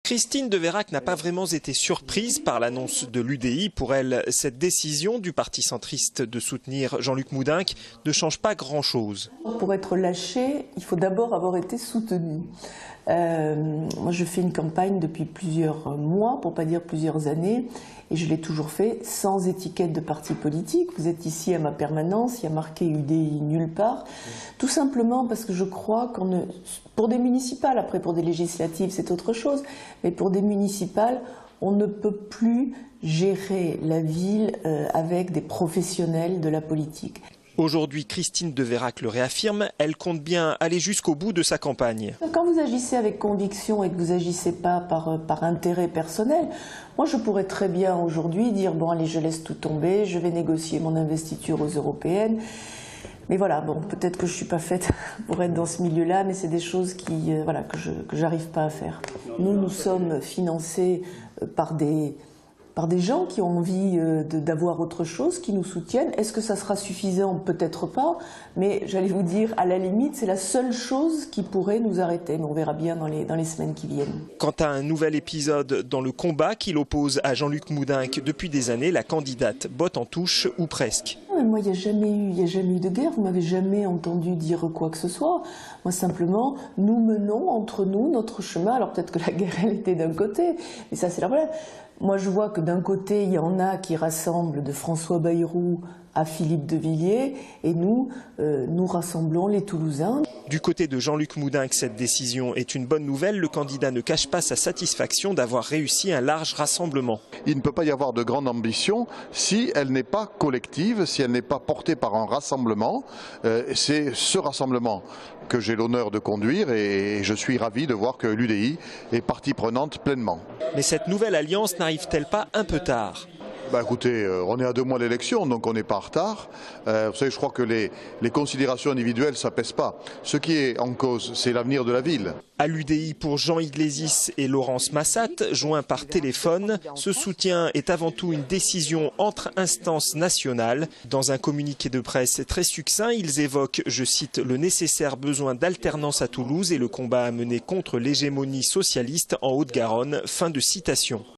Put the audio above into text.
Christine de Veyrac n'a pas vraiment été surprise par l'annonce de l'UDI. Pour elle, cette décision du parti centriste de soutenir Jean-Luc Moudenc ne change pas grand-chose. Pour être lâché, il faut d'abord avoir été soutenu. Moi, je fais une campagne depuis plusieurs mois, pour ne pas dire plusieurs années, et je l'ai toujours fait sans étiquette de parti politique. Vous êtes ici à ma permanence, il y a marqué UDI nulle part. Tout simplement parce que je crois pour des municipales, après pour des législatives c'est autre chose, mais pour des municipales, on ne peut plus gérer la ville avec des professionnels de la politique. Aujourd'hui, Christine de Veyrac le réaffirme, elle compte bien aller jusqu'au bout de sa campagne. Quand vous agissez avec conviction et que vous agissez pas par intérêt personnel, moi je pourrais très bien aujourd'hui dire bon allez je laisse tout tomber, je vais négocier mon investiture aux européennes. Mais voilà, bon, peut-être que je suis pas faite pour être dans ce milieu-là, mais c'est des choses que j'arrive pas à faire. Nous sommes financés par des gens qui ont envie d'avoir autre chose, qui nous soutiennent. Est-ce que ça sera suffisant? Peut-être pas, mais j'allais vous dire, à la limite, c'est la seule chose qui pourrait nous arrêter. Mais on verra bien dans les semaines qui viennent. Quant à un nouvel épisode dans le combat qui l'oppose à Jean-Luc Moudenc depuis des années, la candidate botte en touche ou presque. Moi, il n'y a jamais eu de guerre, vous m'avez jamais entendu dire quoi que ce soit. Moi, simplement, nous menons entre nous notre chemin. Alors peut-être que la guerre, elle était d'un côté, mais ça, c'est le problème. Moi, je vois que d'un côté, il y en a qui rassemblent de François Bayrou à Philippe de Villiers, et nous rassemblons les Toulousains. Du côté de Jean-Luc Moudenc, cette décision est une bonne nouvelle. Le candidat ne cache pas sa satisfaction d'avoir réussi un large rassemblement. Il ne peut pas y avoir de grande ambition si elle n'est pas collective, si elle n'est pas portée par un rassemblement. C'est ce rassemblement que j'ai l'honneur de conduire et je suis ravi de voir que l'UDI est partie prenante pleinement. Mais cette nouvelle alliance n'arrive-t-elle pas un peu tard ? Écoutez, on est à 2 mois de l'élection, donc on n'est pas en retard. Vous savez, je crois que les considérations individuelles, ça pèse pas. Ce qui est en cause, c'est l'avenir de la ville. À l'UDI, pour Jean Iglésis et Laurence Massat, joints par téléphone, ce soutien est avant tout une décision entre instances nationales. Dans un communiqué de presse très succinct, ils évoquent, je cite, le nécessaire besoin d'alternance à Toulouse et le combat à mener contre l'hégémonie socialiste en Haute-Garonne. Fin de citation.